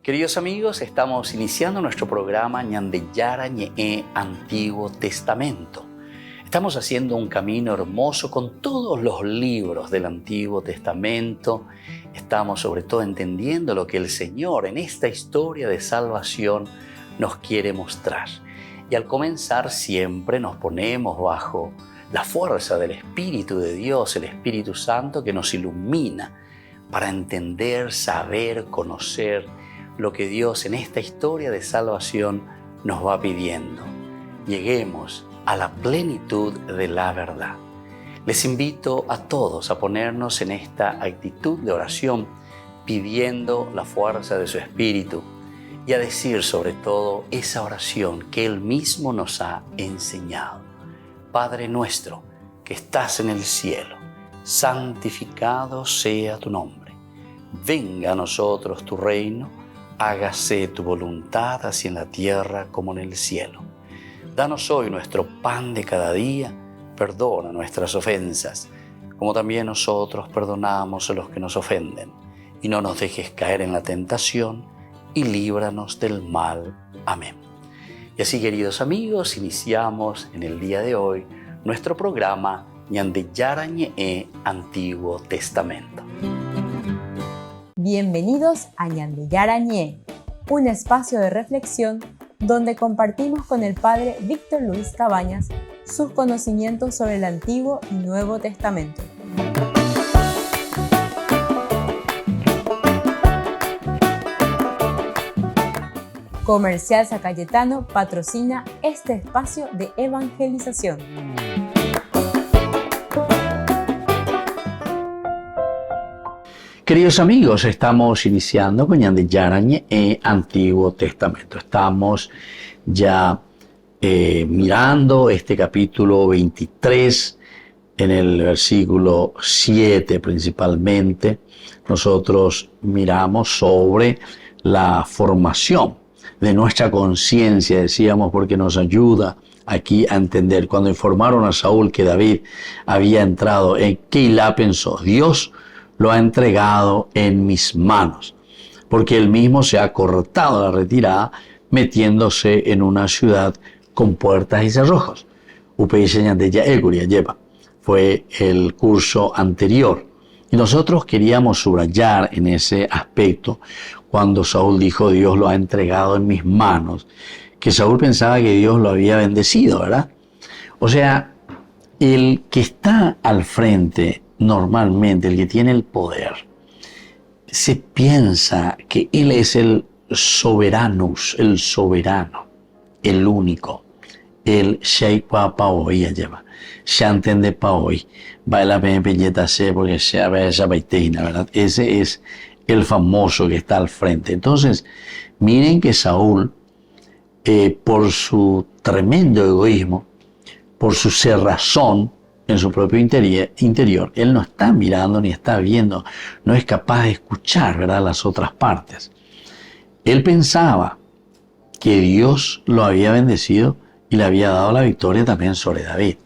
Queridos amigos, estamos iniciando nuestro programa Ñandeyara Ñe'e Antiguo Testamento. Estamos haciendo un camino hermoso con todos los libros del Antiguo Testamento. Estamos sobre todo entendiendo lo que el Señor en esta historia de salvación nos quiere mostrar. Y al comenzar siempre nos ponemos bajo la fuerza del Espíritu de Dios, el Espíritu Santo que nos ilumina para entender, saber, conocer lo que Dios en esta historia de salvación nos va pidiendo. Lleguemos a la plenitud de la verdad. Les invito a todos a ponernos en esta actitud de oración, pidiendo la fuerza de su Espíritu y a decir sobre todo esa oración que Él mismo nos ha enseñado. Padre nuestro que estás en el cielo, santificado sea tu nombre. Venga a nosotros tu reino, hágase tu voluntad así en la tierra como en el cielo. Danos hoy nuestro pan de cada día, perdona nuestras ofensas, como también nosotros perdonamos a los que nos ofenden. Y no nos dejes caer en la tentación, y líbranos del mal. Amén. Y así, queridos amigos, iniciamos en el día de hoy nuestro programa Ñandeyara Ñe'e Antiguo Testamento. Bienvenidos a Ñandeyara Ñe'e, un espacio de reflexión donde compartimos con el Padre Víctor Luis Cabañas sus conocimientos sobre el Antiguo y Nuevo Testamento. Comercial San Cayetano patrocina este espacio de evangelización. Queridos amigos, estamos iniciando con Ñandeyara Ñe'e Antiguo Testamento. Estamos ya mirando este capítulo 23 en el versículo 7 principalmente. Nosotros miramos sobre la formación de nuestra conciencia, decíamos, porque nos ayuda aquí a entender. Cuando informaron a Saúl que David había entrado en Keilá, pensó: Dios lo ha entregado en mis manos, porque él mismo se ha cortado la retirada metiéndose en una ciudad con puertas y cerrojos. Fue el curso anterior. Y nosotros queríamos subrayar en ese aspecto, cuando Saúl dijo: Dios lo ha entregado en mis manos, que Saúl pensaba que Dios lo había bendecido, ¿verdad? O sea, el que está al frente, normalmente, el que tiene el poder, se piensa que él es el soberanus, el soberano, el único, el Sheikh Paoi lleva, Shanten de Paoi, baila peñetase porque se ve esa baiteina, ¿verdad? Ese es el famoso que está al frente. Entonces, miren que Saúl, por su tremendo egoísmo, por su cerrazón en su propio interior, él no está mirando ni está viendo, no es capaz de escuchar, ¿verdad?, las otras partes. Él pensaba que Dios lo había bendecido y le había dado la victoria también sobre David.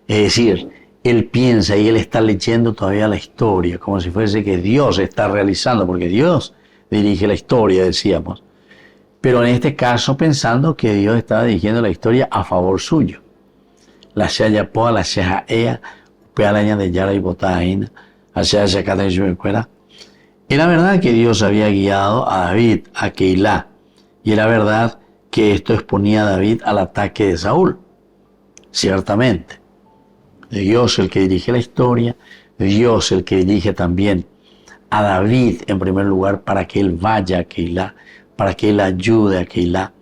Es decir, él piensa y él está leyendo todavía la historia, como si fuese que Dios está realizando, porque Dios dirige la historia, decíamos. Pero en este caso pensando que Dios estaba dirigiendo la historia a favor suyo. La Shaya Poa, la Sheja Ea, Pealaña de Yara y Botaína, Ashaya Shakata y Yumecuera. Era verdad que Dios había guiado a David a Keilá, y era verdad que esto exponía a David al ataque de Saúl. Ciertamente. Dios el que dirige la historia, Dios el que dirige también a David en primer lugar para que él vaya a Keilá, para que él ayude a Keilá.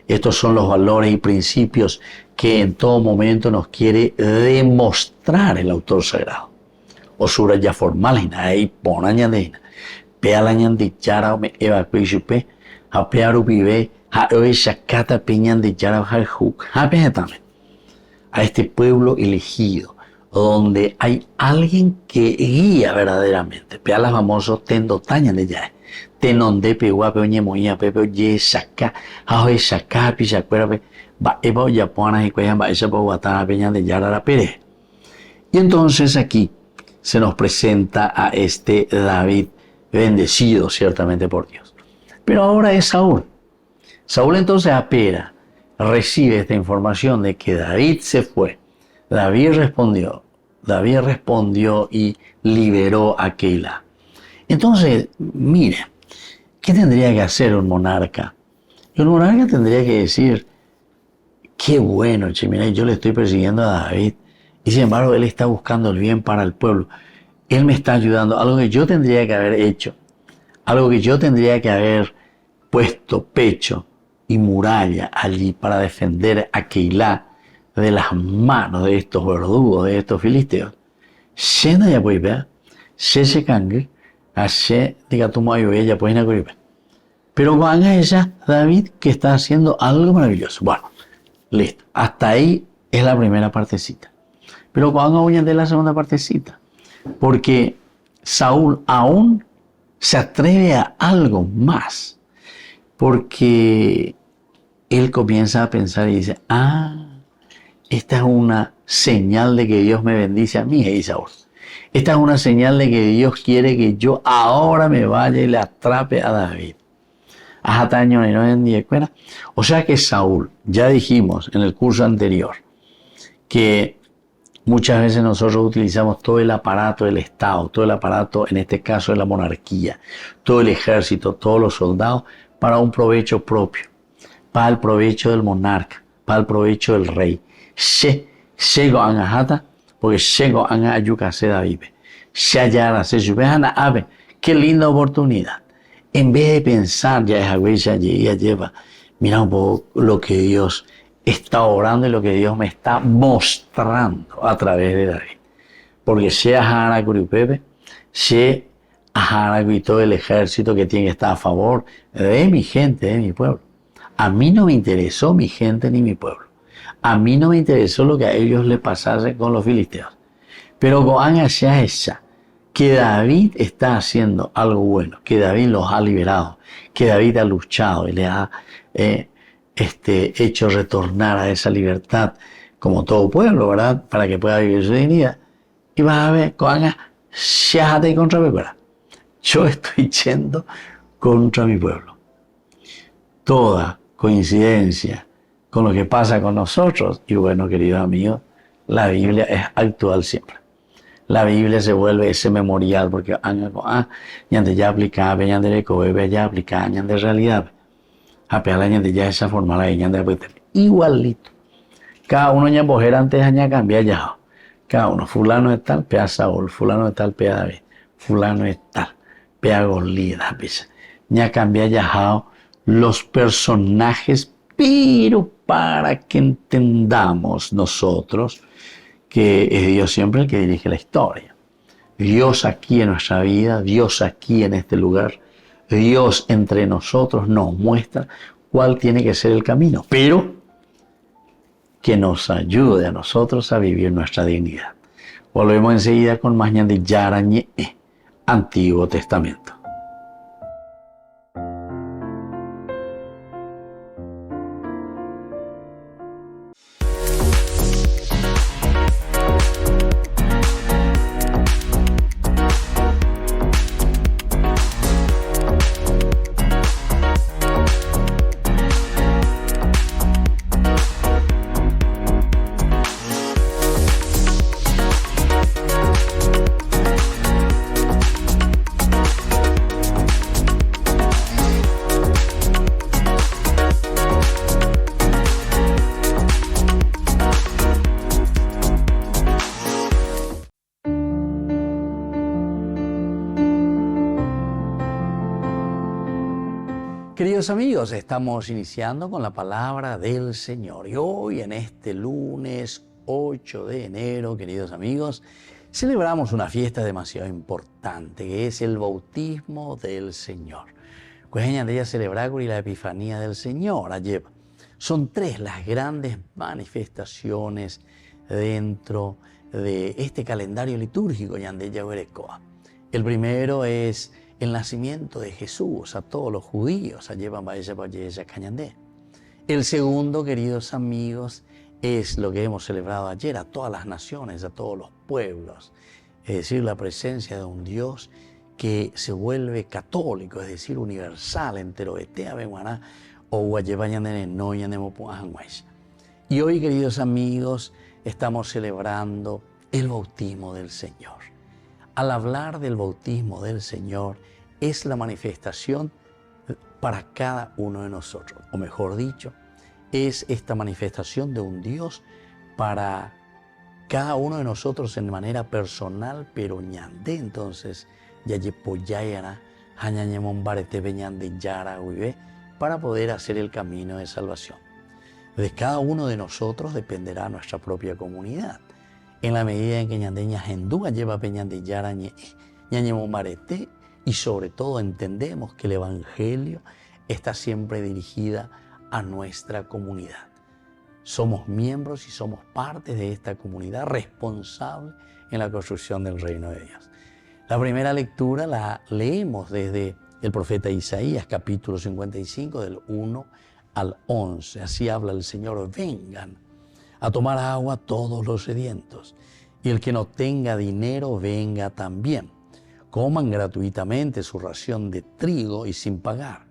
Estos son los valores y principios que en todo momento nos quiere demostrar el autor sagrado. Osura ya formal, ahí ponañadena, pealañan de yara me evacuishupe, a pearu vive, a hoy shakata peñan de yara juk, a este pueblo elegido, donde hay alguien que guía verdaderamente. Peala famoso tendo tañan de ya. Tenonde peguape oñe moña pepe oye saca, ajo saca pichacuera va eva ya ponas y cuellan va esa poguatana peña de yara la pere. Y entonces aquí se nos presenta a este David bendecido ciertamente por Dios. Pero ahora es Saúl. Saúl entonces apela, recibe esta información de que David se fue. David respondió y liberó a Keila. Entonces, mire, ¿qué tendría que hacer un monarca? Y un monarca tendría que decir, qué bueno, che, mira, yo le estoy persiguiendo a David y sin embargo él está buscando el bien para el pueblo. Él me está ayudando, algo que yo tendría que haber hecho, algo que yo tendría que haber puesto pecho y muralla allí para defender a Keila de las manos de estos verdugos, de estos filisteos. Shena ya puede ver, se cangue, hace, diga tu mayo, ella puede ir a. Pero van a ella, David, que está haciendo algo maravilloso. Bueno, listo. Hasta ahí es la primera partecita. Pero cuando vayan de la segunda partecita, porque Saúl aún se atreve a algo más, porque él comienza a pensar y dice, esta es una señal de que Dios me bendice a mí, Saúl. Esta es una señal de que Dios quiere que yo ahora me vaya y le atrape a David. O sea que Saúl, ya dijimos en el curso anterior, que muchas veces nosotros utilizamos todo el aparato del Estado, todo el aparato, en este caso de la monarquía, todo el ejército, todos los soldados, para un provecho propio, para el provecho del monarca, para el provecho del rey. Llego a Angahata, porque llego a Ayucase David. Qué linda oportunidad. En vez de pensar, ya esa huella ya lleva, mira un poco lo que Dios está obrando y lo que Dios me está mostrando a través de David. Porque sea Jara Curipepe, sea Jara y todo el ejército que tiene que estar a favor de mi gente, de mi pueblo. A mí no me interesó mi gente ni mi pueblo. A mí no me interesó lo que a ellos les pasase con los filisteos. Pero con hacia esa, que David está haciendo algo bueno, que David los ha liberado, que David ha luchado y le ha hecho retornar a esa libertad como todo pueblo, ¿verdad? Para que pueda vivir su dignidad. Y vas a ver, y contra mi pueblo. Yo estoy yendo contra mi pueblo. Toda coincidencia con lo que pasa con nosotros, y bueno, queridos amigos, la Biblia es actual siempre. La Biblia se vuelve ese memorial porque ñande ya aplicaba, ñande de cobe, ya aplicaba, ñande realidad. Apeala ñande ya esa forma la ñande igualito. Cada uno ña mujer antes aña cambia ya. Cada uno, fulano es tal, pea Saúl, fulano es tal, pea David, fulano es tal, pea Goliat, ña cambia ya los personajes, pero para que entendamos nosotros que es Dios siempre el que dirige la historia. Dios aquí en nuestra vida, Dios aquí en este lugar, Dios entre nosotros nos muestra cuál tiene que ser el camino, pero que nos ayude a nosotros a vivir nuestra dignidad. Volvemos enseguida con más de Yarañe, Antiguo Testamento. Queridos amigos, estamos iniciando con la palabra del Señor. Y hoy, en este lunes 8 de enero, queridos amigos, celebramos una fiesta demasiado importante, que es el bautismo del Señor. Cueñan de ella celebrar y la Epifanía del Señor. Ayer son tres las grandes manifestaciones dentro de este calendario litúrgico Yandeya Huerecoa. El primero es el nacimiento de Jesús a todos los judíos. El segundo, queridos amigos, es lo que hemos celebrado ayer a todas las naciones, a todos los pueblos. Es decir, la presencia de un Dios que se vuelve católico, es decir, universal, entero etea benguaná o guayebañanene no yanemopuajanguays. Y hoy, queridos amigos, estamos celebrando el bautismo del Señor. Al hablar del bautismo del Señor, es la manifestación para cada uno de nosotros, o mejor dicho, es esta manifestación de un Dios para cada uno de nosotros en manera personal, pero ñande. Entonces, yayepoyayana, hañañemombarete beñande yara huive, para poder hacer el camino de salvación. De cada uno de nosotros dependerá nuestra propia comunidad. En la medida en que ñandeña gendúa lleva peñande yara ñañemombarete, y sobre todo entendemos que el Evangelio está siempre dirigida a nuestra comunidad. Somos miembros y somos parte de esta comunidad responsable en la construcción del reino de Dios. La primera lectura la leemos desde el profeta Isaías, capítulo 55, del 1 al 11. Así habla el Señor: vengan a tomar agua todos los sedientos, y el que no tenga dinero venga también. Coman gratuitamente su ración de trigo y sin pagar.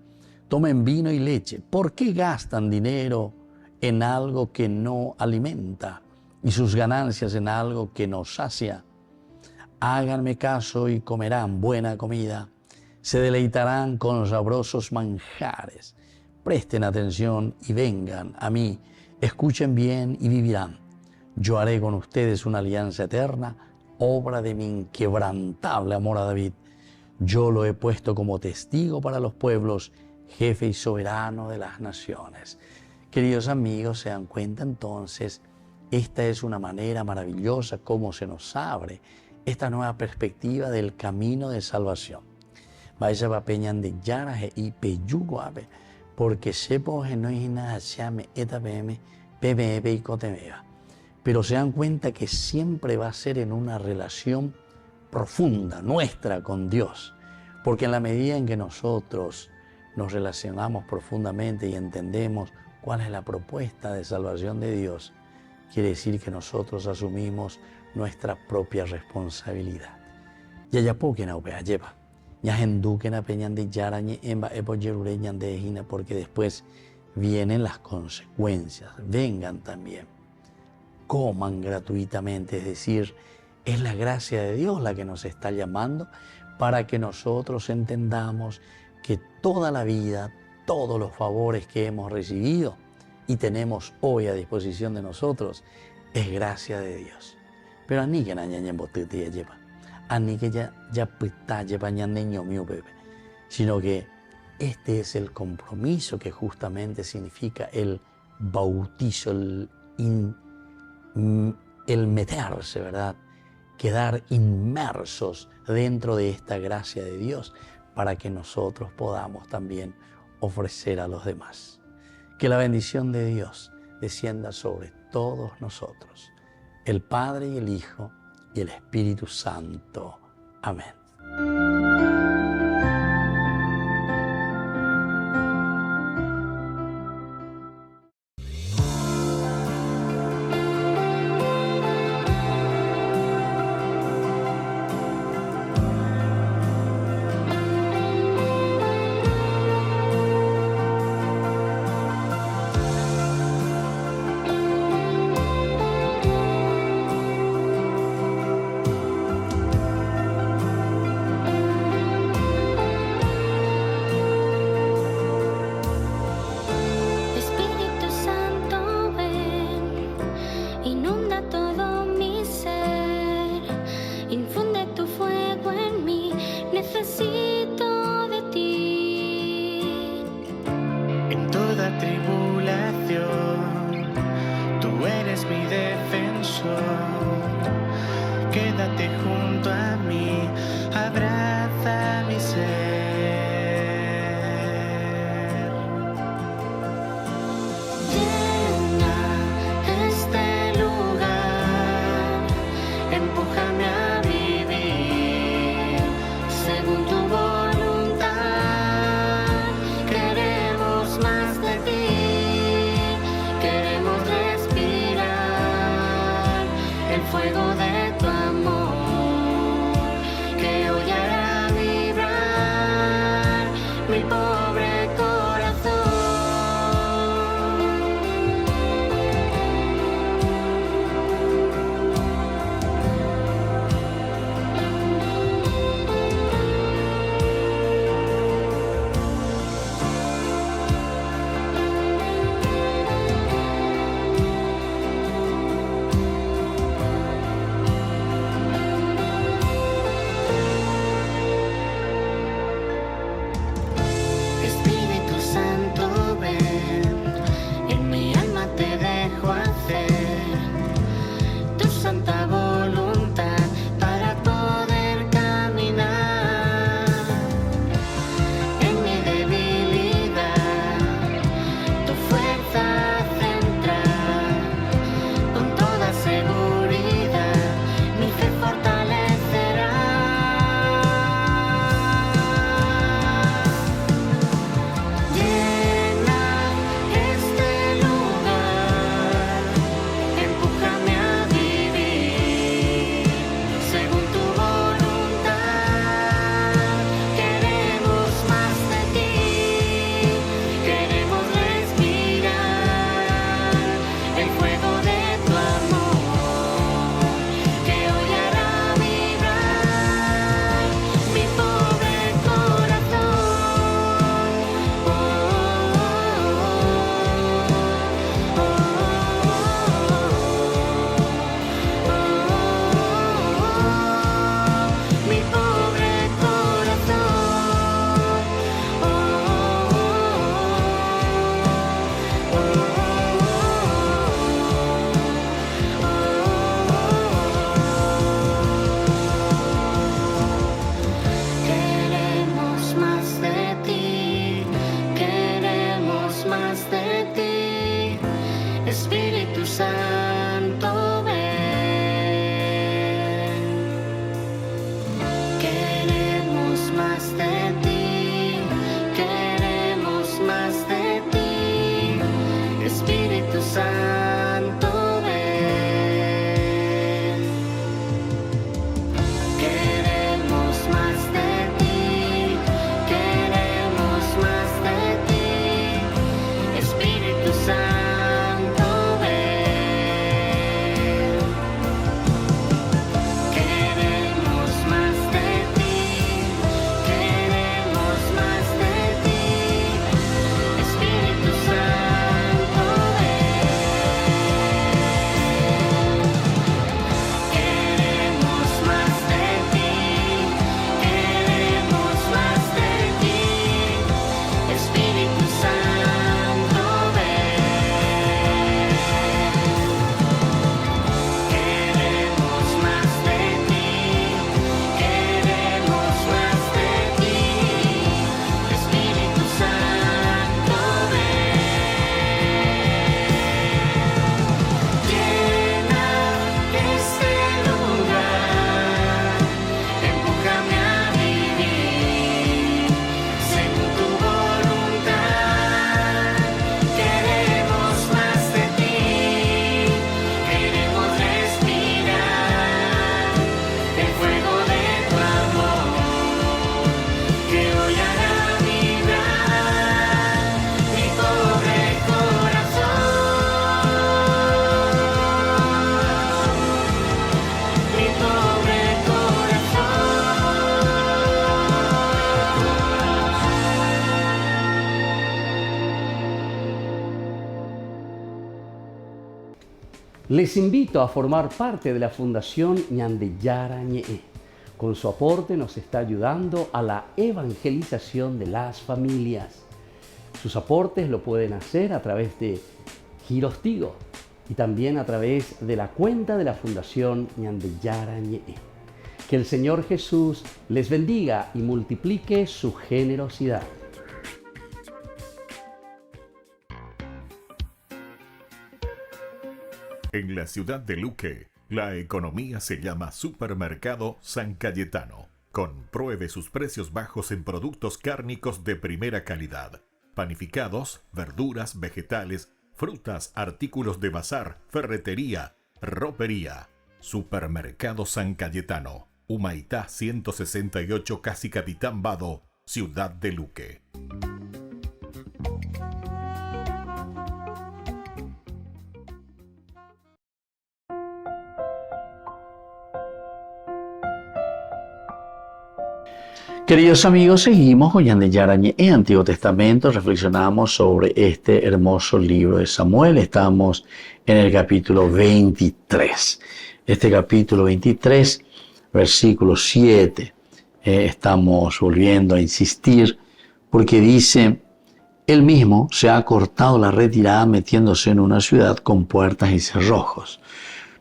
Tomen vino y leche. ¿Por qué gastan dinero en algo que no alimenta y sus ganancias en algo que no sacia? Háganme caso y comerán buena comida. Se deleitarán con sabrosos manjares. Presten atención y vengan a mí. Escuchen bien y vivirán. Yo haré con ustedes una alianza eterna, obra de mi inquebrantable amor a David. Yo lo he puesto como testigo para los pueblos, jefe y soberano de las naciones. Queridos amigos, se dan cuenta entonces, esta es una manera maravillosa como se nos abre esta nueva perspectiva del camino de salvación. Vaya va peñan de yaraje y peyuguabe, porque sepo no hay nada llame etapm pbb y cotemeva. Pero se dan cuenta que siempre va a ser en una relación profunda, nuestra con Dios. Porque en la medida en que nosotros nos relacionamos profundamente y entendemos cuál es la propuesta de salvación de Dios, quiere decir que nosotros asumimos nuestra propia responsabilidad. Porque después vienen las consecuencias. Vengan también. Coman gratuitamente, es decir, es la gracia de Dios la que nos está llamando para que nosotros entendamos que toda la vida, todos los favores que hemos recibido y tenemos hoy a disposición de nosotros, es gracia de Dios. Pero a ni que nañañen botete ya lleva, a ni que ya pita lleva ñaneño mío bebé, sino que este es el compromiso que justamente significa el bautizo, el meterse, ¿verdad? Quedar inmersos dentro de esta gracia de Dios para que nosotros podamos también ofrecer a los demás. Que la bendición de Dios descienda sobre todos nosotros, el Padre y el Hijo y el Espíritu Santo. Amén. Tú eres mi defensor, quédate junto a mí, abraza mi ser. Llena este lugar, empújame a vivir según tu voluntad. Queremos más de ti. Queremos respirar Les invito a formar parte de la Fundación Ñandeyara Ñe'e. Con su aporte nos está ayudando a la evangelización de las familias. Sus aportes lo pueden hacer a través de Giros Tigo y también a través de la cuenta de la Fundación Ñandeyara Ñe'e. Que el Señor Jesús les bendiga y multiplique su generosidad. En la ciudad de Luque, la economía se llama Supermercado San Cayetano. Compruebe sus precios bajos en productos cárnicos de primera calidad. Panificados, verduras, vegetales, frutas, artículos de bazar, ferretería, ropería. Supermercado San Cayetano, Humaitá 168, Casi Capitán Vado, ciudad de Luque. Queridos amigos, seguimos con Ñandeyara Ñe'e en Antiguo Testamento. Reflexionamos sobre este hermoso libro de Samuel. Estamos en el capítulo 23. Este capítulo 23, versículo 7, estamos volviendo a insistir porque dice: él mismo se ha cortado la retirada metiéndose en una ciudad con puertas y cerrojos.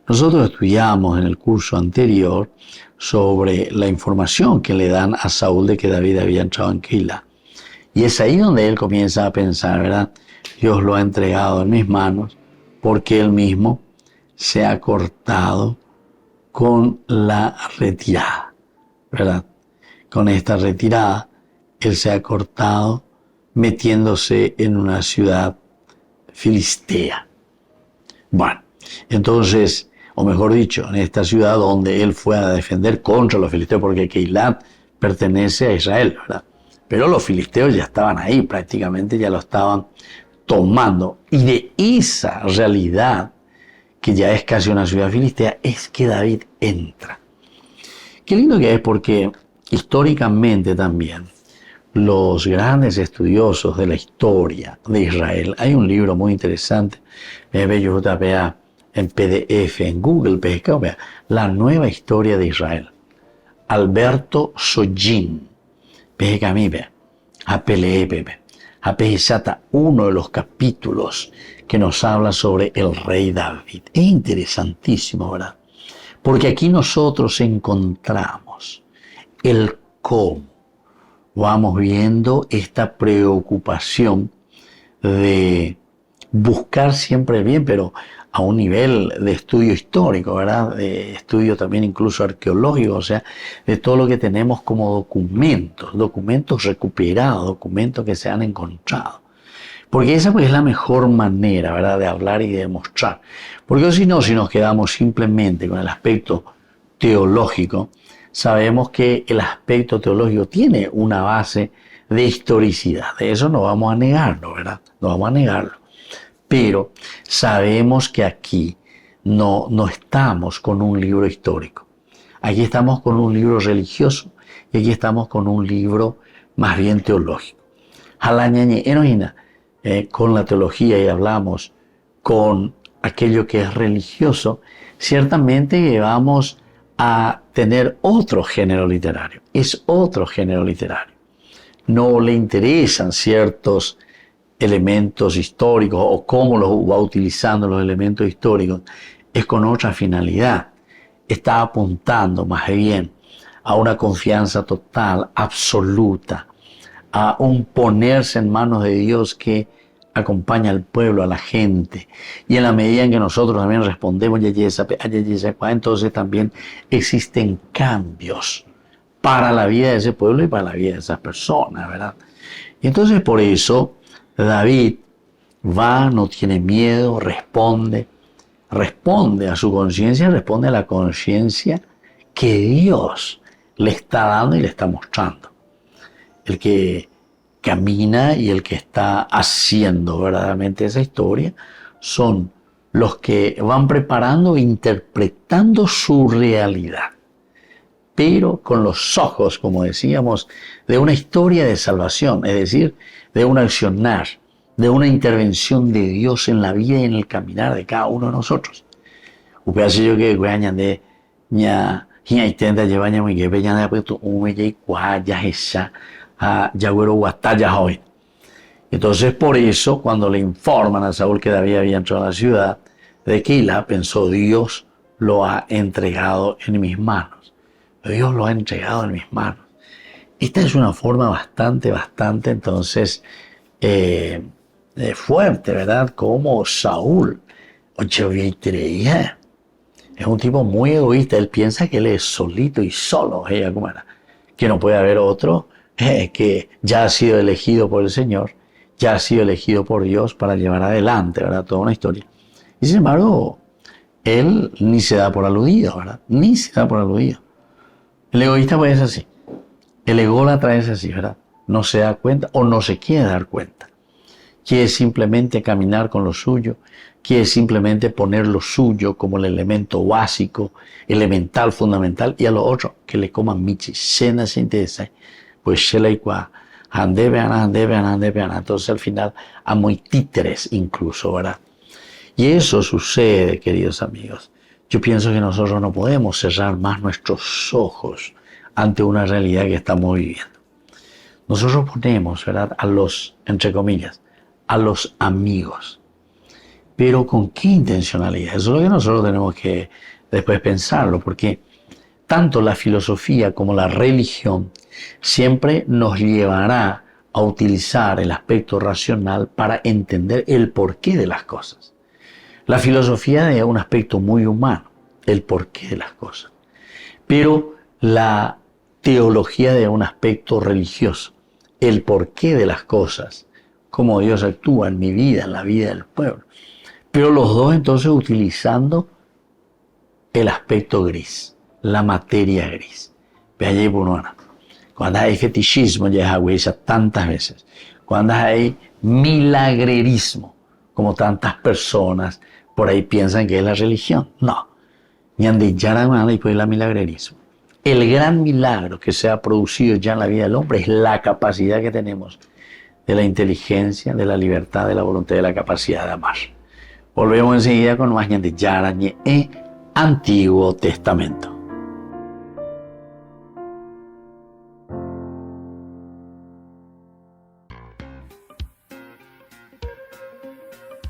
Nosotros estudiamos en el curso anterior sobre la información que le dan a Saúl de que David había entrado en Keila. Y es ahí donde él comienza a pensar, ¿verdad? Dios lo ha entregado en mis manos porque él mismo se ha cortado con la retirada, ¿verdad? Con esta retirada, él se ha cortado metiéndose en una ciudad filistea. Bueno, entonces, o mejor dicho, en esta ciudad donde él fue a defender contra los filisteos, porque Keilat pertenece a Israel, ¿verdad? Pero los filisteos ya estaban ahí, prácticamente ya lo estaban tomando. Y de esa realidad, que ya es casi una ciudad filistea, es que David entra. Qué lindo que es, porque históricamente también los grandes estudiosos de la historia de Israel, hay un libro muy interesante, en PDF, en Google, vea, La nueva historia de Israel. Alberto Sojin, uno de los capítulos que nos habla sobre el rey David. Es interesantísimo, ¿verdad? Porque aquí nosotros encontramos el cómo. Vamos viendo esta preocupación de buscar siempre el bien, pero a un nivel de estudio histórico, ¿verdad? De estudio también incluso arqueológico, o sea, de todo lo que tenemos como documentos recuperados, documentos que se han encontrado. Porque esa pues es la mejor manera, ¿verdad?, de hablar y de demostrar. Porque si no, si nos quedamos simplemente con el aspecto teológico, sabemos que el aspecto teológico tiene una base de historicidad. De eso no vamos a negarlo, ¿verdad? No vamos a negarlo. Pero sabemos que aquí no estamos con un libro histórico. Aquí estamos con un libro religioso y aquí estamos con un libro más bien teológico. Con la teología y hablamos con aquello que es religioso, ciertamente vamos a tener otro género literario. Es otro género literario. No le interesan ciertos elementos históricos o cómo los va utilizando los elementos históricos, es con otra finalidad. Está apuntando más bien a una confianza total, absoluta, a un ponerse en manos de Dios que acompaña al pueblo, a la gente. Y en la medida en que nosotros también respondemos, entonces también existen cambios para la vida de ese pueblo y para la vida de esas personas, ¿verdad? Y entonces por eso David va, no tiene miedo, responde a su conciencia, responde a la conciencia que Dios le está dando y le está mostrando. El que camina y el que está haciendo verdaderamente esa historia son los que van preparando e interpretando su realidad, pero con los ojos, como decíamos, de una historia de salvación, es decir, de un accionar, de una intervención de Dios en la vida y en el caminar de cada uno de nosotros. Upeashi yo que guaña de ña intenta llevar muy que peña de apuesto un y ya esa a Yagüero Guatalla hoy. Entonces por eso cuando le informan a Saúl que David había entrado a la ciudad de Keila, pensó Dios lo ha entregado en mis manos. Dios lo ha entregado en mis manos. Esta es una forma bastante entonces fuerte, ¿verdad? Como Saúl, es un tipo muy egoísta. Él piensa que él es solito y solo, ¿cómo era? Que no puede haber otro, que ya ha sido elegido por el Señor, ya ha sido elegido por Dios para llevar adelante, ¿verdad? Toda una historia. Y sin embargo, él ni se da por aludido, ¿verdad? Ni se da por aludido. El egoísta pues es así. El ególatra es así, ¿verdad? No se da cuenta o no se quiere dar cuenta. Quiere simplemente caminar con lo suyo, quiere simplemente poner lo suyo como el elemento básico, elemental, fundamental, y a lo otro, que le coman michi, cena sin interesa, pues se le igual, ande vean. Entonces al final, a muy títeres incluso, ¿verdad? Y eso sucede, queridos amigos. Yo pienso que nosotros no podemos cerrar más nuestros ojos ante una realidad que estamos viviendo. Nosotros ponemos, ¿verdad?, a los, entre comillas, a los amigos. Pero ¿con qué intencionalidad? Eso es lo que nosotros tenemos que después pensarlo, porque tanto la filosofía como la religión siempre nos llevará a utilizar el aspecto racional para entender el porqué de las cosas. La filosofía es un aspecto muy humano, el porqué de las cosas. Pero la teología de un aspecto religioso, el porqué de las cosas, cómo Dios actúa en mi vida, en la vida del pueblo. Pero los dos entonces utilizando el aspecto gris, la materia gris. Ve allí, Bunuana. Cuando hay fetichismo, ya es tantas veces. Cuando hay milagrerismo, como tantas personas por ahí piensan que es la religión. No. Ni ande ya y pues el milagrerismo. El gran milagro que se ha producido ya en la vida del hombre es la capacidad que tenemos de la inteligencia, de la libertad, de la voluntad, de la capacidad de amar. Volvemos enseguida con más de Yarañe Antiguo Testamento.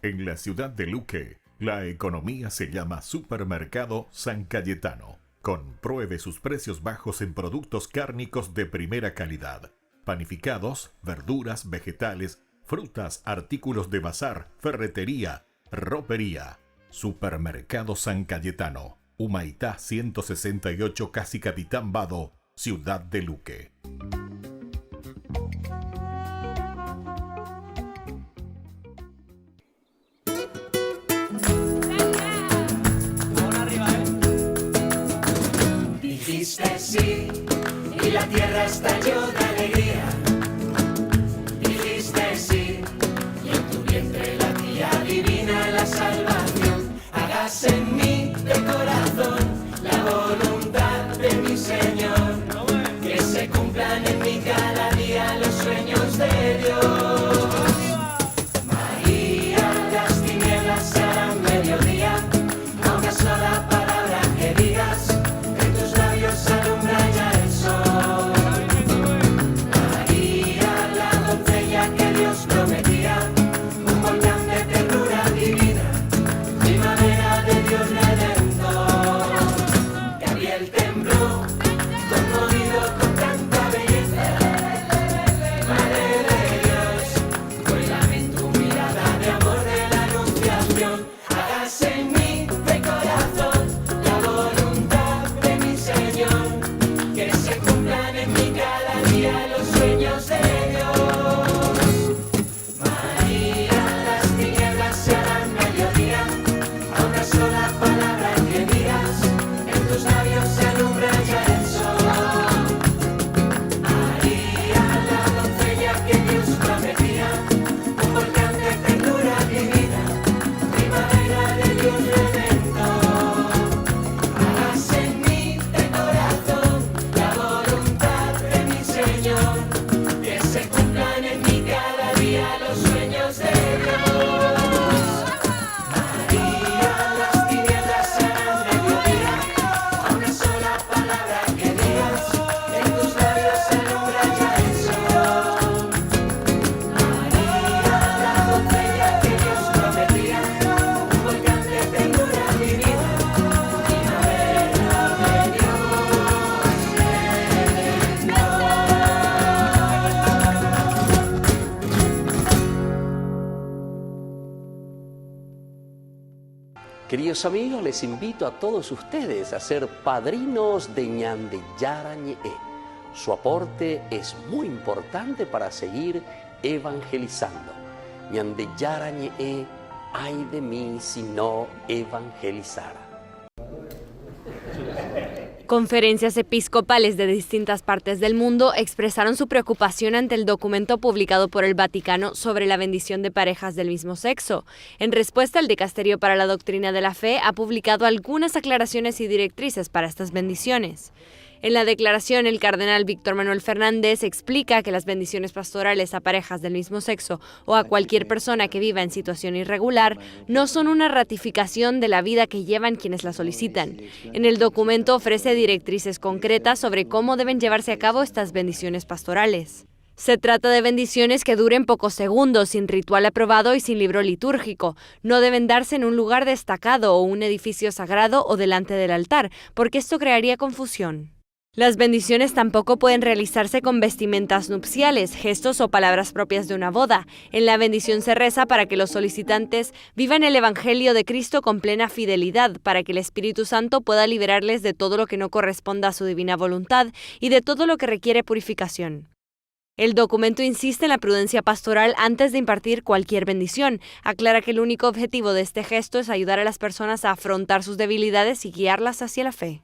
En la ciudad de Luque, la economía se llama Supermercado San Cayetano. Compruebe sus precios bajos en productos cárnicos de primera calidad. Panificados, verduras, vegetales, frutas, artículos de bazar, ferretería, ropería. Supermercado San Cayetano, Humaitá 168, Casi Capitán Vado, ciudad de Luque. Dijiste sí y la tierra estalló de alegría. Dijiste sí y en tu vientre latía divina la salvación. Hágase en mí de corazón la voluntad de mi Señor. Que se cumplan en mí cada día los sueños de Dios. María, las tinieblas serán mediodía. A una sola palabra que digas, en tus labios alumbra ya el sol. Queridos amigos, les invito a todos ustedes a ser padrinos de Ñande Yara Ñe'e. Su aporte es muy importante para seguir evangelizando. Ñande Yara Ñe'e, ay de mí si no evangelizara. Conferencias episcopales de distintas partes del mundo expresaron su preocupación ante el documento publicado por el Vaticano sobre la bendición de parejas del mismo sexo. En respuesta, el Dicasterio para la Doctrina de la Fe ha publicado algunas aclaraciones y directrices para estas bendiciones. En la declaración, el cardenal Víctor Manuel Fernández explica que las bendiciones pastorales a parejas del mismo sexo o a cualquier persona que viva en situación irregular no son una ratificación de la vida que llevan quienes la solicitan. En el documento ofrece directrices concretas sobre cómo deben llevarse a cabo estas bendiciones pastorales. Se trata de bendiciones que duren pocos segundos, sin ritual aprobado y sin libro litúrgico. No deben darse en un lugar destacado o un edificio sagrado o delante del altar, porque esto crearía confusión. Las bendiciones tampoco pueden realizarse con vestimentas nupciales, gestos o palabras propias de una boda. En la bendición se reza para que los solicitantes vivan el Evangelio de Cristo con plena fidelidad, para que el Espíritu Santo pueda liberarles de todo lo que no corresponda a su divina voluntad y de todo lo que requiere purificación. El documento insiste en la prudencia pastoral antes de impartir cualquier bendición. Aclara que el único objetivo de este gesto es ayudar a las personas a afrontar sus debilidades y guiarlas hacia la fe.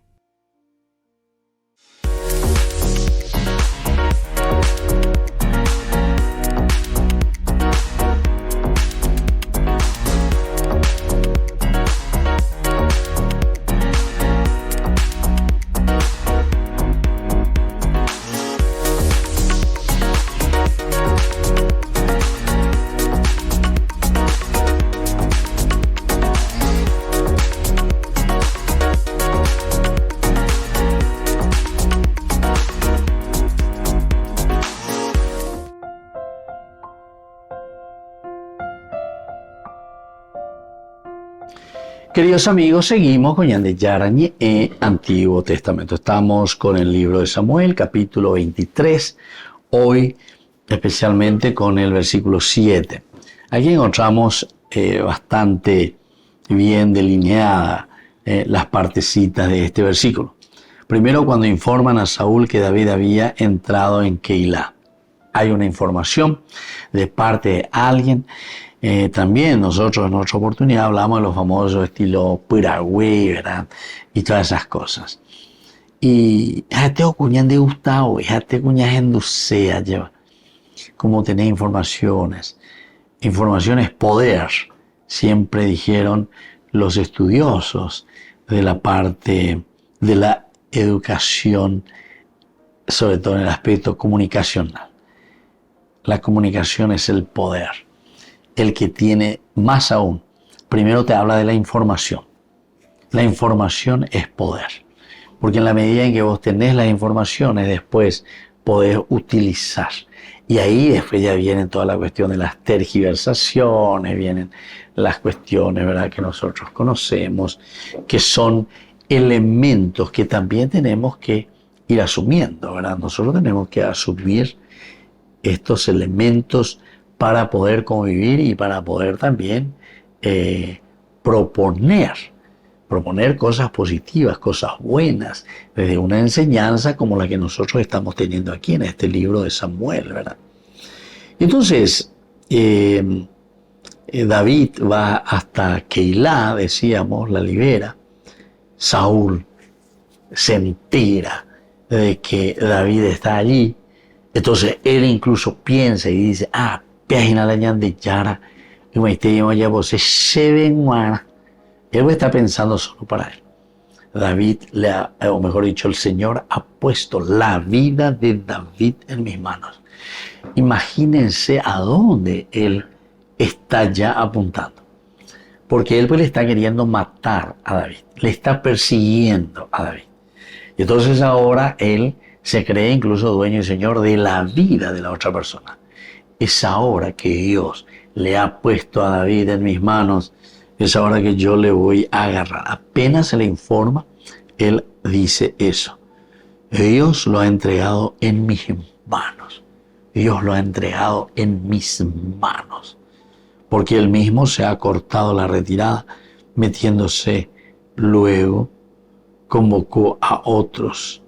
Queridos amigos, seguimos con Ñande Yara Ñe'e, Antiguo Testamento. Estamos con el libro de Samuel, capítulo 23, hoy especialmente con el versículo 7. Aquí encontramos bastante bien delineadas las partecitas de este versículo. Primero, cuando informan a Saúl que David había entrado en Keilah. Hay una información de parte de alguien. También nosotros en otra oportunidad hablamos de los famosos estilo Piragüey, ¿verdad? Y todas esas cosas. Y este cuñán de Gustavo, este cuñán en Ducea, lleva como tener informaciones. Informaciones poder, siempre dijeron los estudiosos de la parte de la educación, sobre todo en el aspecto comunicacional. La comunicación es el poder. El que tiene más aún, primero te habla de la información. La información es poder, porque en la medida en que vos tenés las informaciones, después podés utilizar. Y ahí después ya vienen toda la cuestión de las tergiversaciones, vienen las cuestiones, ¿verdad?, que nosotros conocemos, que son elementos que también tenemos que ir asumiendo, ¿verdad? Nosotros tenemos que asumir estos elementos para poder convivir y para poder también proponer cosas positivas, cosas buenas, desde una enseñanza como la que nosotros estamos teniendo aquí en este libro de Samuel, ¿verdad? Entonces, David va hasta Keilah, decíamos, la libera. Saúl se entera de que David está allí. Entonces, él incluso piensa y dice, página la Ñande Yara, y me esté ya vos se ven guana. Él está pensando solo para él. David, o mejor dicho, el Señor ha puesto la vida de David en mis manos. Imagínense a dónde él está ya apuntando. Porque él pues le está queriendo matar a David, le está persiguiendo a David. Y entonces ahora él se cree incluso dueño y señor de la vida de la otra persona. Es ahora que Dios le ha puesto a David en mis manos, es ahora que yo le voy a agarrar. Apenas se le informa, él dice eso. Dios lo ha entregado en mis manos. Dios lo ha entregado en mis manos. Porque él mismo se ha cortado la retirada metiéndose luego, convocó a otros,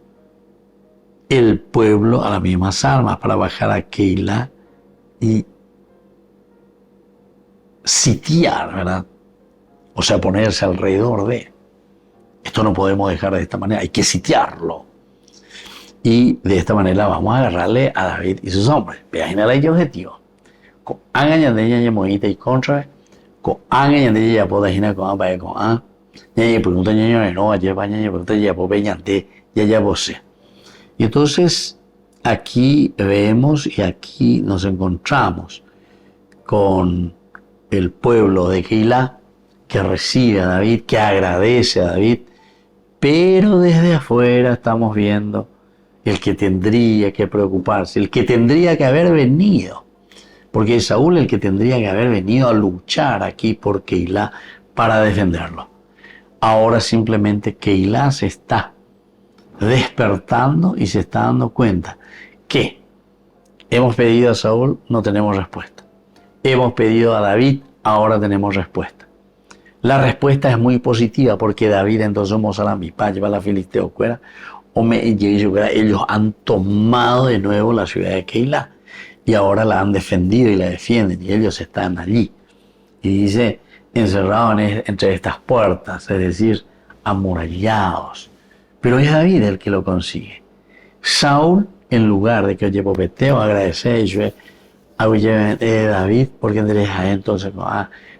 el pueblo, a las mismas armas, para bajar a Keilah y sitiar, ¿verdad? O sea, ponerse alrededor de. Esto no podemos dejar de esta manera, hay que sitiarlo. Y de esta manera vamos a agarrarle a David y sus hombres. Vean el objetivo. Con angañandeña y moita y contra, con angañandeña y apodajina con a con a. Y pregunta ñaño no, ayer baña y pregunta ya por veñante, ya vos. Y entonces aquí vemos y aquí nos encontramos con el pueblo de Keilah que recibe a David, que agradece a David, pero desde afuera estamos viendo el que tendría que preocuparse, el que tendría que haber venido, porque es Saúl el que tendría que haber venido a luchar aquí por Keilah para defenderlo. Ahora simplemente Keilah se está despertando y se está dando cuenta que hemos pedido a Saúl, no tenemos respuesta. Hemos pedido a David, ahora tenemos respuesta. La respuesta es muy positiva porque David entonces lleva la filisteo fuera, ellos han tomado de nuevo la ciudad de Keilah y ahora la han defendido y la defienden y ellos están allí. Y dice, encerrados entre estas puertas, es decir, amurallados. Pero es David el que lo consigue. Saúl, en lugar de que oye popeteo, agradece a David, porque entonces,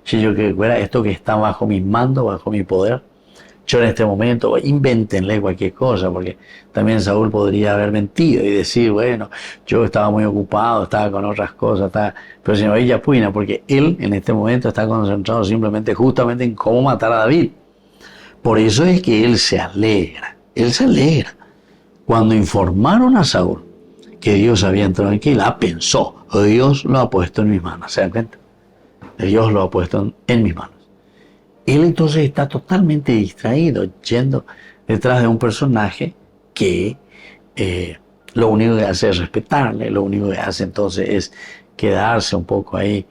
si yo que fuera esto que está bajo mis mandos, bajo mi poder, yo en este momento, invéntenle cualquier cosa, porque también Saúl podría haber mentido y decir, bueno, yo estaba muy ocupado, estaba con otras cosas, pero si no ella puina, porque él en este momento está concentrado simplemente justamente en cómo matar a David. Por eso es que él se alegra. Él se alegra. Cuando informaron a Saúl que Dios había entrado en Keilah, pensó, Dios lo ha puesto en mis manos. ¿Se dan cuenta? Dios lo ha puesto en mis manos. Él entonces está totalmente distraído, yendo detrás de un personaje que lo único que hace es respetarle, lo único que hace entonces es quedarse un poco ahí,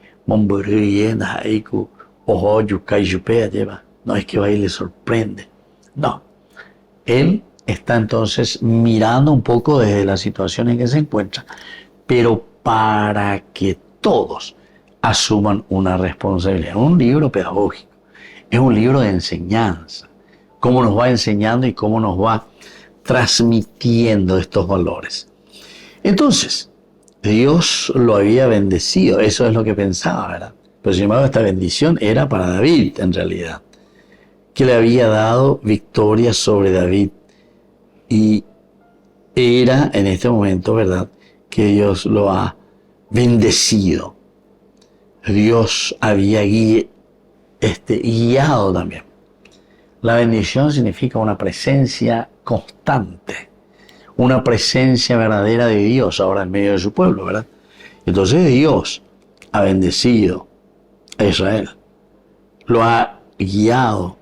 no es que va y le sorprende. No. Él está entonces mirando un poco desde la situación en que se encuentra, pero para que todos asuman una responsabilidad. Es un libro pedagógico, es un libro de enseñanza, cómo nos va enseñando y cómo nos va transmitiendo estos valores. Entonces, Dios lo había bendecido, eso es lo que pensaba, ¿verdad? Pero sin embargo, esta bendición era para David en realidad, que le había dado victoria sobre David. Y era en este momento, ¿verdad?, que Dios lo ha bendecido. Dios había guiado también. La bendición significa una presencia constante, una presencia verdadera de Dios ahora en medio de su pueblo, ¿verdad? Entonces Dios ha bendecido a Israel, lo ha guiado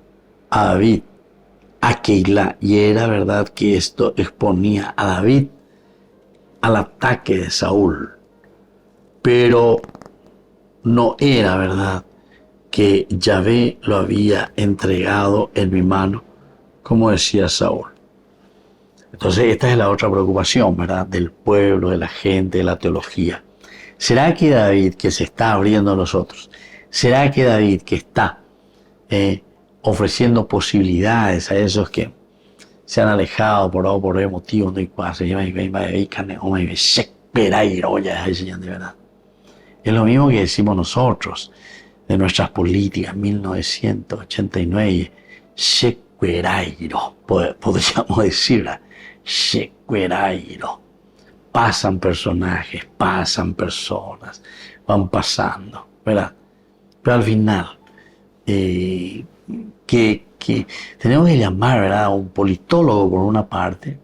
a David, a Keilah, y era verdad que esto exponía a David al ataque de Saúl, pero no era verdad que Yahvé lo había entregado en mi mano, como decía Saúl. Entonces esta es la otra preocupación, ¿verdad?, del pueblo, de la gente, de la teología. ¿Será que David, que se está abriendo a los otros, será que David, que está ofreciendo posibilidades a esos que se han alejado por motivos, no hay paz, de verdad? Es lo mismo que decimos nosotros de nuestras políticas, 1989, podríamos decir, pasan personajes, pasan personas, van pasando, ¿verdad? Pero al final, que tenemos que llamar, ¿verdad?, a un politólogo por una parte,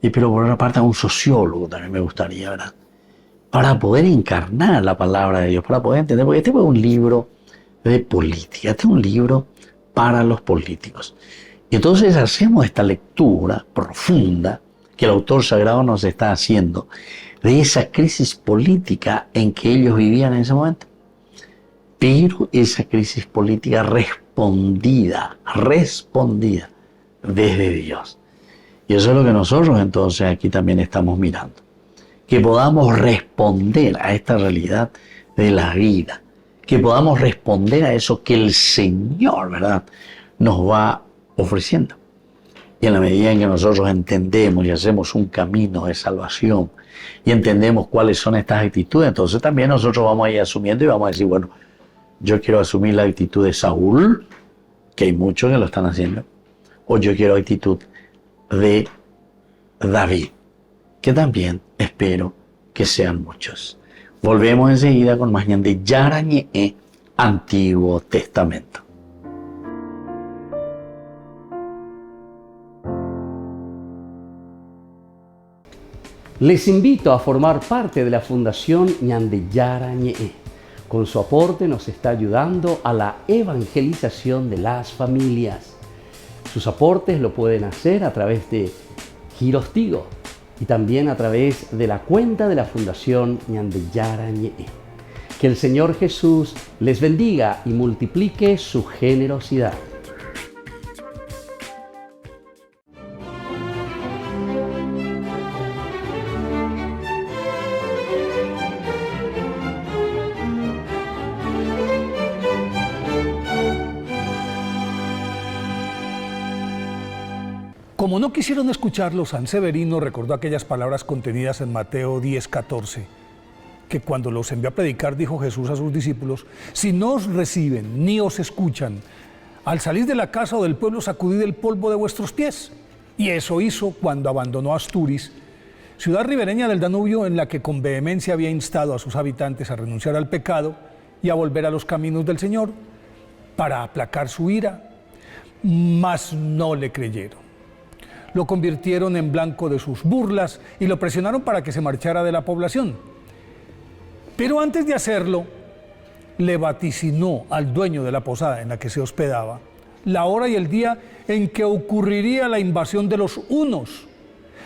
pero por otra parte a un sociólogo también me gustaría, ¿verdad?, para poder encarnar la palabra de Dios, para poder entender, porque este es un libro de política, este es un libro para los políticos. Y entonces hacemos esta lectura profunda que el autor sagrado nos está haciendo de esa crisis política en que ellos vivían en ese momento. pero esa crisis política respondida desde Dios. Y eso es lo que nosotros entonces aquí también estamos mirando. Que podamos responder a esta realidad de la vida. Que podamos responder a eso que el Señor, ¿verdad?, nos va ofreciendo. Y en la medida en que nosotros entendemos y hacemos un camino de salvación y entendemos cuáles son estas actitudes, entonces también nosotros vamos a ir asumiendo y vamos a decir, bueno, yo quiero asumir la actitud de Saúl, que hay muchos que lo están haciendo, o yo quiero la actitud de David, que también espero que sean muchos. Volvemos enseguida con más de Yara Ñe'e, Antiguo Testamento. Les invito a formar parte de la Fundación Ñande Yara Ñe'e. Con su aporte nos está ayudando a la evangelización de las familias. Sus aportes lo pueden hacer a través de Giros Tigo y también a través de la cuenta de la Fundación Ñande Yara Ñe'e. Que el Señor Jesús les bendiga y multiplique su generosidad. Como no quisieron escucharlo, San Severino recordó aquellas palabras contenidas en Mateo 10:14, que cuando los envió a predicar dijo Jesús a sus discípulos: si no os reciben ni os escuchan, al salir de la casa o del pueblo sacudid el polvo de vuestros pies. Y eso hizo cuando abandonó Asturias, ciudad ribereña del Danubio, en la que con vehemencia había instado a sus habitantes a renunciar al pecado y a volver a los caminos del Señor para aplacar su ira, mas no le creyeron. Lo convirtieron en blanco de sus burlas y lo presionaron para que se marchara de la población. Pero antes de hacerlo, le vaticinó al dueño de la posada en la que se hospedaba la hora y el día en que ocurriría la invasión de los hunos.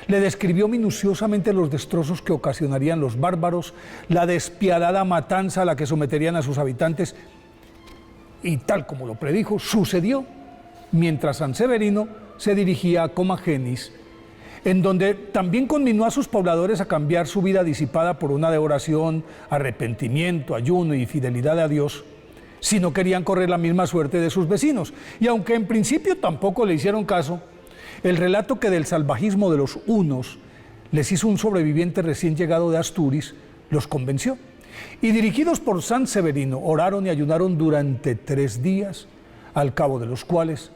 Le describió minuciosamente los destrozos que ocasionarían los bárbaros, la despiadada matanza a la que someterían a sus habitantes, y tal como lo predijo, sucedió mientras San Severino se dirigía a Comagenis, en donde también conminó a sus pobladores a cambiar su vida disipada por una de oración, arrepentimiento, ayuno y fidelidad a Dios, si no querían correr la misma suerte de sus vecinos. Y aunque en principio tampoco le hicieron caso, el relato que del salvajismo de los hunos les hizo un sobreviviente recién llegado de Asturias los convenció. Y dirigidos por San Severino, oraron y ayunaron durante 3 días, al cabo de los cuales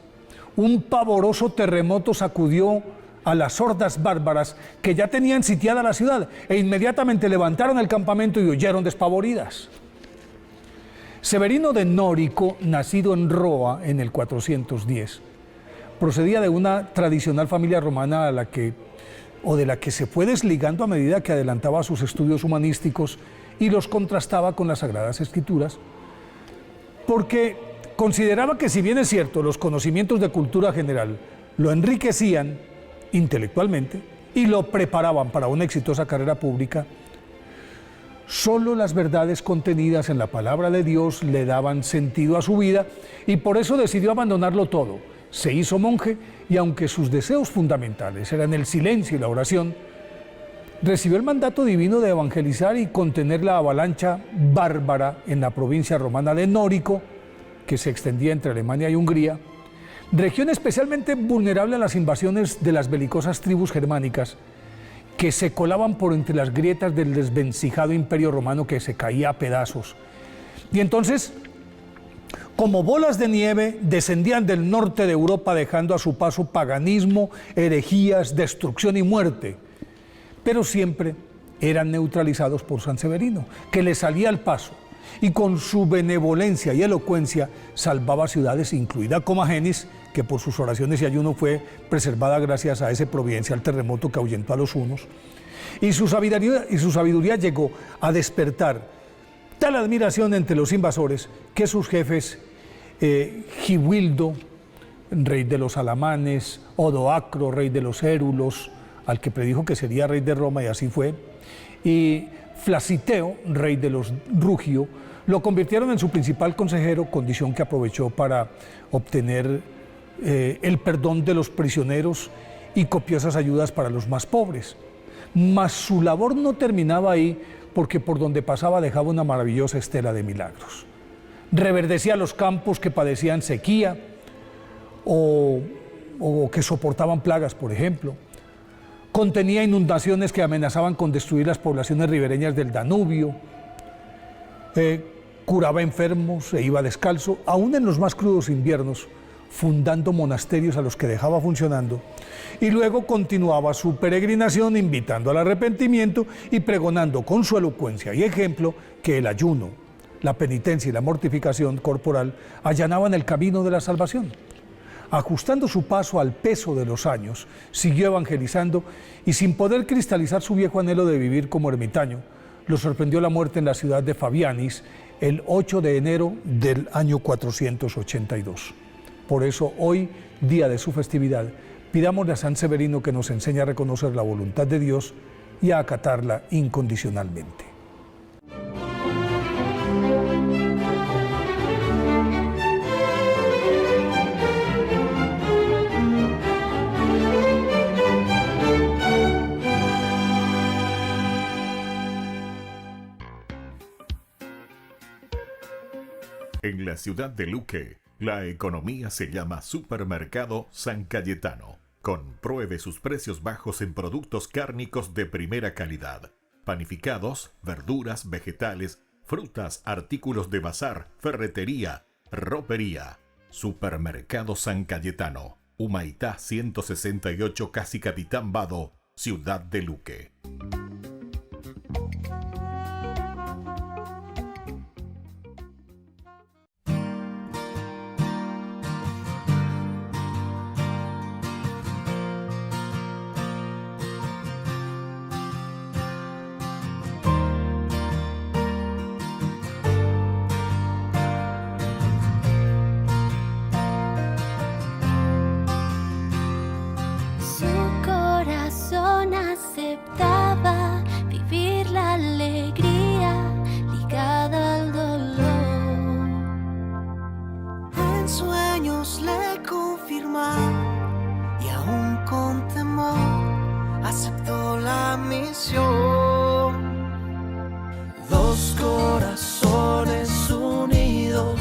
un pavoroso terremoto sacudió a las hordas bárbaras que ya tenían sitiada la ciudad e inmediatamente levantaron el campamento y huyeron despavoridas. Severino de Nórico, nacido en Roa en el 410, procedía de una tradicional familia romana de la que se fue desligando a medida que adelantaba sus estudios humanísticos y los contrastaba con las Sagradas Escrituras, porque consideraba que, si bien es cierto, los conocimientos de cultura general lo enriquecían intelectualmente y lo preparaban para una exitosa carrera pública, solo las verdades contenidas en la palabra de Dios le daban sentido a su vida, y por eso decidió abandonarlo todo. Se hizo monje y, aunque sus deseos fundamentales eran el silencio y la oración, recibió el mandato divino de evangelizar y contener la avalancha bárbara en la provincia romana de Nórico, que se extendía entre Alemania y Hungría, región especialmente vulnerable a las invasiones de las belicosas tribus germánicas que se colaban por entre las grietas del desvencijado imperio romano que se caía a pedazos. Y entonces, como bolas de nieve, descendían del norte de Europa, dejando a su paso paganismo, herejías, destrucción y muerte, pero siempre eran neutralizados por San Severino, que le salía al paso y con su benevolencia y elocuencia salvaba ciudades, incluida Comagenis, que por sus oraciones y ayuno fue preservada gracias a ese providencial terremoto que ahuyentó a los hunos. Y su sabiduría llegó a despertar tal admiración entre los invasores que sus jefes, Giwildo, rey de los alamanes, Odoacro, rey de los érulos, al que predijo que sería rey de Roma, y así fue, y Flasiteo, rey de los Rugio, Lo convirtieron en su principal consejero, condición que aprovechó para obtener el perdón de los prisioneros y copiosas ayudas para los más pobres. Mas su labor no terminaba ahí, porque por donde pasaba dejaba una maravillosa estela de milagros. Reverdecía los campos que padecían sequía o que soportaban plagas, por ejemplo. Contenía inundaciones que amenazaban con destruir las poblaciones ribereñas del Danubio. Curaba enfermos e iba descalzo, aún en los más crudos inviernos, fundando monasterios a los que dejaba funcionando, y luego continuaba su peregrinación invitando al arrepentimiento y pregonando con su elocuencia y ejemplo que el ayuno, la penitencia y la mortificación corporal allanaban el camino de la salvación. Ajustando su paso al peso de los años, siguió evangelizando y sin poder cristalizar su viejo anhelo de vivir como ermitaño, lo sorprendió la muerte en la ciudad de Fabianis el 8 de enero del año 482. Por eso hoy, día de su festividad, pidámosle a San Severino que nos enseñe a reconocer la voluntad de Dios y a acatarla incondicionalmente. En la ciudad de Luque, la economía se llama Supermercado San Cayetano. Compruebe sus precios bajos en productos cárnicos de primera calidad. Panificados, verduras, vegetales, frutas, artículos de bazar, ferretería, ropería. Supermercado San Cayetano, Humaitá 168, Casi Capitán Vado, ciudad de Luque. Aceptaba vivir la alegría ligada al dolor. En sueños le confirmaron y aún con temor aceptó la misión. Dos corazones unidos,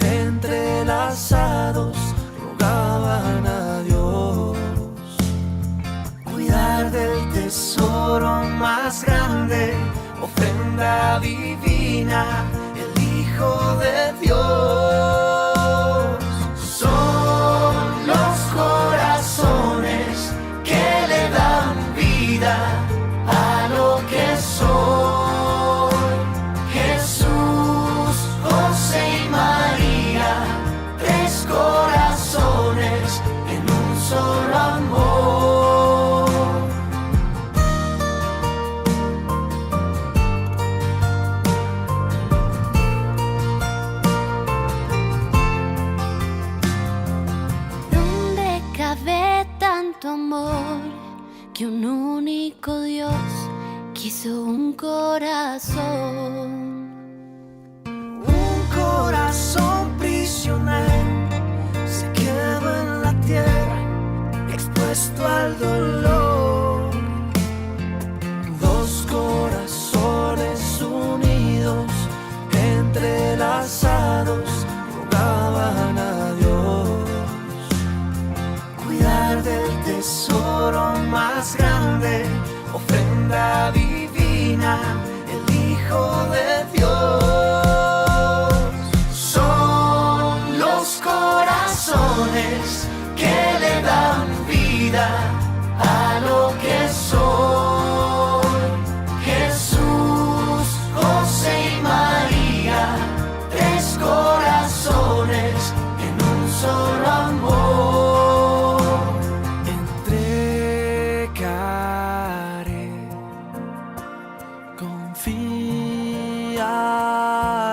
entrelazados, rogaban a Dios cuidar del tesoro más grande, ofrenda divina, el Hijo de Dios. Son los corazones que le dan vida a lo que soy. Jesús, José y María, tres corazones en un solo amor. Amor, que un único Dios quiso un corazón. Un corazón prisionero se quedó en la tierra, expuesto al dolor. Dos corazones unidos, entrelazados, rogaban a Dios cuidar del tesoro más grande, ofrenda divina, el Hijo de Dios. Son los corazones que le dan vida a lo que soy. Jesús, José y María, tres corazones en un solo amor.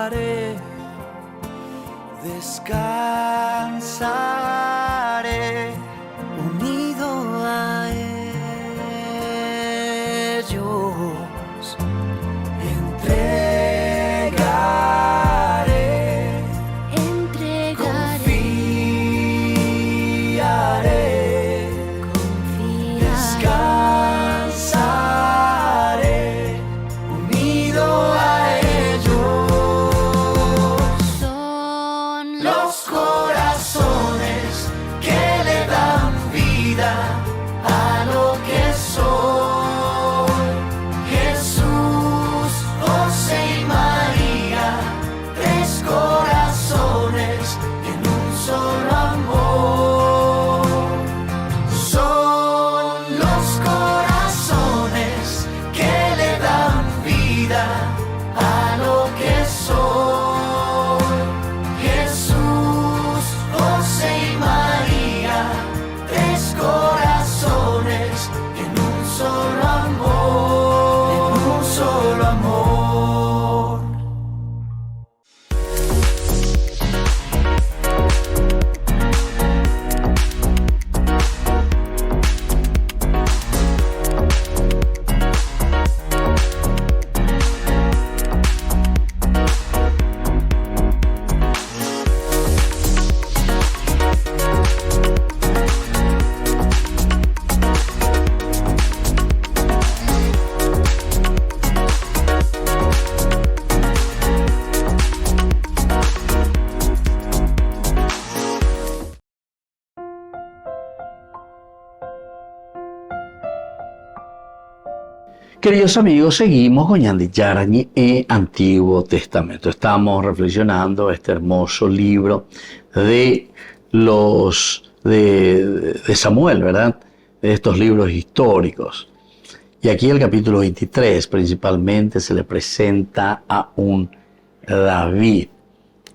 Confiaré, descansaré, unido a ellos. Entregaré Queridos amigos, seguimos con Ñande Yarañe, Antiguo Testamento. Estamos reflexionando este hermoso libro de Samuel, ¿verdad? De estos libros históricos. Y aquí el capítulo 23 principalmente se le presenta a un David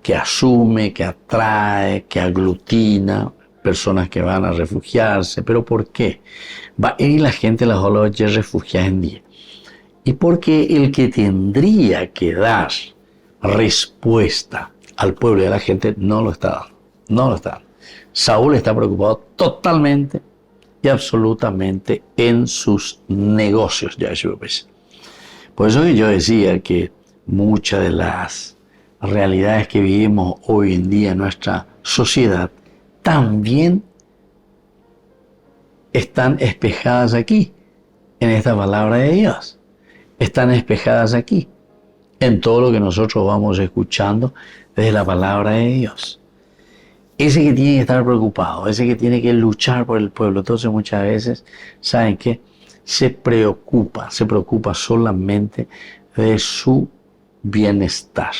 que asume, que atrae, que aglutina personas que van a refugiarse. ¿Pero por qué? Va a ir la gente las oloyes refugiadas en día. Y porque el que tendría que dar respuesta al pueblo y a la gente no lo está dando. No lo está dando. Saúl está preocupado totalmente y absolutamente en sus negocios. Por eso que yo decía que muchas de las realidades que vivimos hoy en día en nuestra sociedad también están espejadas aquí, en esta palabra de Dios. Están espejadas aquí, en todo lo que nosotros vamos escuchando desde la palabra de Dios. Ese que tiene que estar preocupado, ese que tiene que luchar por el pueblo, entonces muchas veces, ¿saben qué? Se preocupa solamente de su bienestar.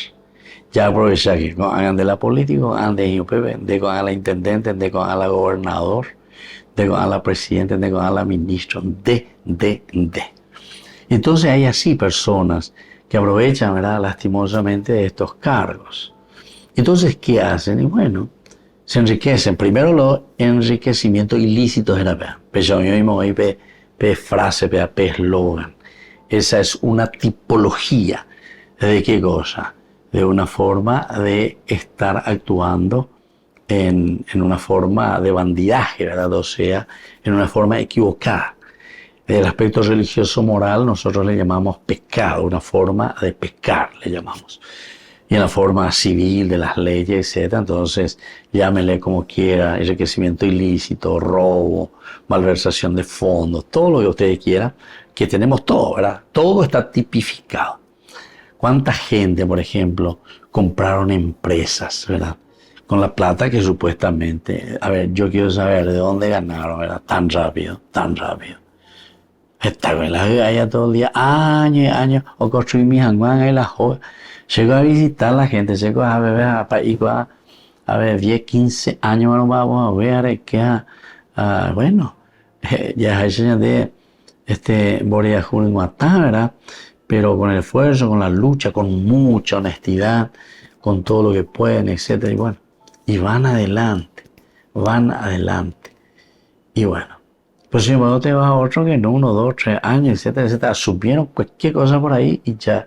Ya aprovecha que hagan de la política, hagan de IUPB, de hagan la intendente, de hagan la gobernador, de hagan la presidenta, de hagan la ministra, de. Entonces hay así personas que aprovechan, ¿verdad?, lastimosamente de estos cargos. Entonces, ¿qué hacen? Y bueno, se enriquecen. Primero los enriquecimientos ilícitos era pero yo mismo hoy pe frase, pe eslogan. Esa es una tipología de qué cosa, de una forma de estar actuando en una forma de bandidaje, ¿verdad? O sea, en una forma equivocada. El aspecto religioso moral nosotros le llamamos pecado, una forma de pecar le llamamos. Y en la forma civil de las leyes, etc. Entonces, llámele como quiera, enriquecimiento ilícito, robo, malversación de fondos, todo lo que ustedes quieran, que tenemos todo, ¿verdad? Todo está tipificado. ¿Cuánta gente, por ejemplo, compraron empresas, ¿verdad? Con la plata que supuestamente, a ver, yo quiero saber de dónde ganaron, ¿verdad? Tan rápido. Está con la allá todo el día, años y años, o construir mi hanguán y la joven. Llego a visitar a la gente, llego a beber a ver, 10, 15 años, bueno, vamos a ver que, bueno, ya hay señal de Borea Julio Guatá, ¿verdad? Pero con el esfuerzo, con la lucha, con mucha honestidad, con todo lo que pueden, etcétera, y bueno, y van adelante, y bueno. Pues si luego te vas a otro que en 1, 2, 3 años, etcétera, subieron cualquier cosa por ahí y ya,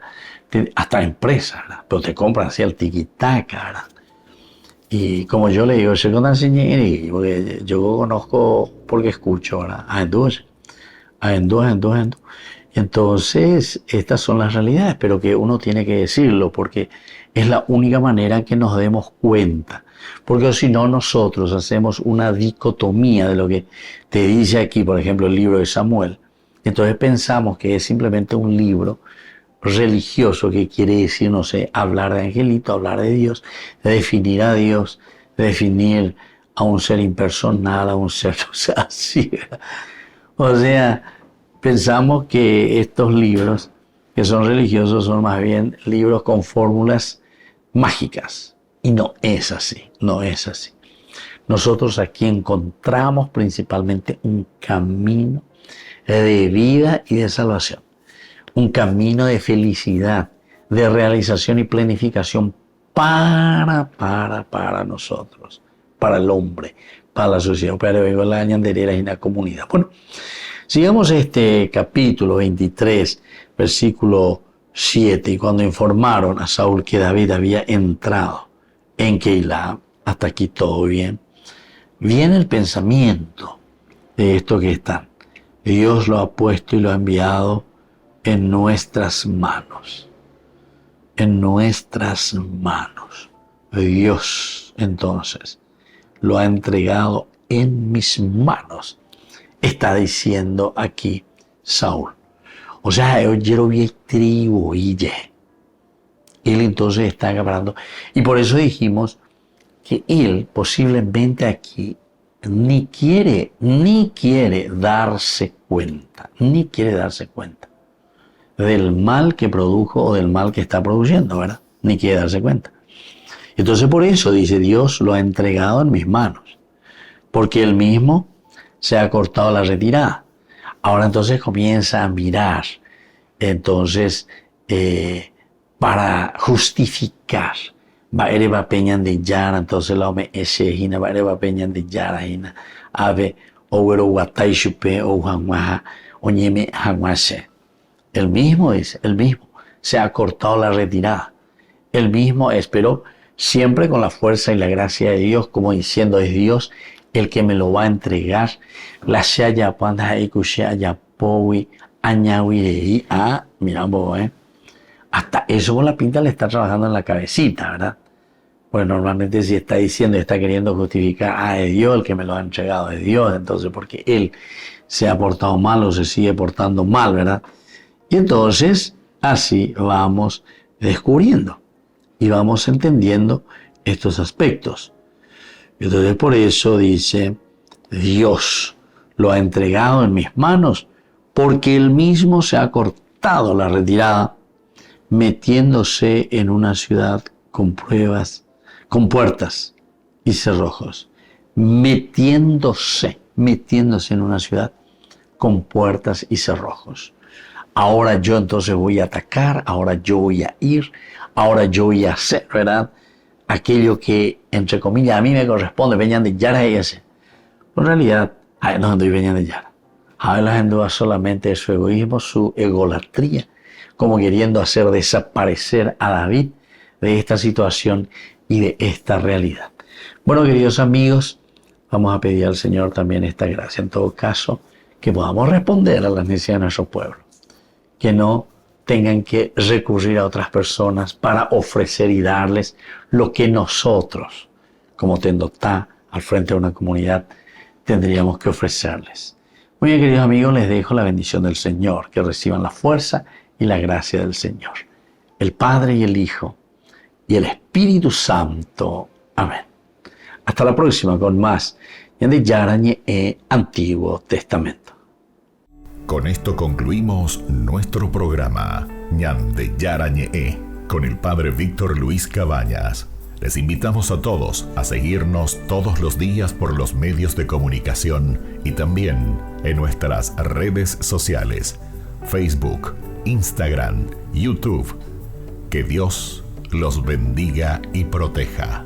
hasta empresas, ¿verdad? Pero te compran así al tiquitaca, ¿verdad? Y como yo le digo, porque yo conozco porque escucho, ¿verdad? Y entonces, estas son las realidades, pero que uno tiene que decirlo porque es la única manera en que nos demos cuenta. Porque si no, nosotros hacemos una dicotomía de lo que te dice aquí, por ejemplo, el libro de Samuel. Entonces pensamos que es simplemente un libro religioso que quiere decir, no sé, hablar de angelito, hablar de Dios, de definir a Dios, de definir a un ser impersonal, a un ser, o sea, así. O sea, pensamos que estos libros que son religiosos son más bien libros con fórmulas mágicas. Y no es así. Nosotros aquí encontramos principalmente un camino de vida y de salvación. Un camino de felicidad, de realización y planificación para nosotros, para el hombre, para la sociedad, para la ñanderera y la comunidad. Bueno, sigamos este capítulo 23, versículo 7. Y cuando informaron a Saúl que David había entrado en Keilah, hasta aquí todo bien, viene el pensamiento de esto que está. Dios lo ha puesto y lo ha enviado en nuestras manos. Dios, entonces, lo ha entregado en mis manos, está diciendo aquí Saúl. O sea, yo quiero ver tribu y él entonces está acaparando. Y por eso dijimos que él posiblemente aquí ni quiere darse cuenta. del mal que produjo o del mal que está produciendo, ¿verdad? Ni quiere darse cuenta. Entonces por eso dice, Dios lo ha entregado en mis manos, porque él mismo se ha cortado la retirada. Ahora entonces comienza a mirar, entonces para justificar, va peñan de yara, entonces la ome eshehina, va peñan de yara hina, ave overo guatay chupe o hanwaha oñeme hanwase. El mismo dice, el mismo se ha cortado la retirada. El mismo esperó siempre con la fuerza y la gracia de Dios, como diciendo, es Dios el que me lo va a entregar. La shaya panda ekuche ayapowi añawirei. Mira vos, hasta eso con la pinta le está trabajando en la cabecita, ¿verdad? Pues normalmente si está diciendo, está queriendo justificar, es Dios el que me lo ha entregado, es Dios, entonces porque él se ha portado mal o se sigue portando mal, ¿verdad? Y entonces así vamos descubriendo y vamos entendiendo estos aspectos. Entonces por eso dice, Dios lo ha entregado en mis manos porque él mismo se ha cortado la retirada, metiéndose en una ciudad con pruebas, con puertas y cerrojos. Metiéndose en una ciudad con puertas y cerrojos. Ahora yo entonces voy a atacar, ahora yo voy a ir, ahora yo voy a hacer, ¿verdad? Aquello que, entre comillas, a mí me corresponde, venían de Yara y ese. En realidad, no venían de Yara. A ver, la gente va solamente de su egoísmo, su egolatría, como queriendo hacer desaparecer a David de esta situación y de esta realidad. Bueno, queridos amigos, vamos a pedir al Señor también esta gracia, en todo caso, que podamos responder a las necesidades de nuestro pueblo, que no tengan que recurrir a otras personas para ofrecer y darles lo que nosotros, como Tendotá, al frente de una comunidad, tendríamos que ofrecerles. Muy bien, queridos amigos, les dejo la bendición del Señor, que reciban la fuerza y la gracia del Señor, el Padre y el Hijo y el Espíritu Santo. Amén. Hasta la próxima con más de Yarañe Antiguo Testamento. Con esto concluimos nuestro programa Ñande Yarañe con el Padre Víctor Luis Cabañas. Les invitamos a todos a seguirnos todos los días por los medios de comunicación y también en nuestras redes sociales, Facebook, Instagram, YouTube. Que Dios los bendiga y proteja.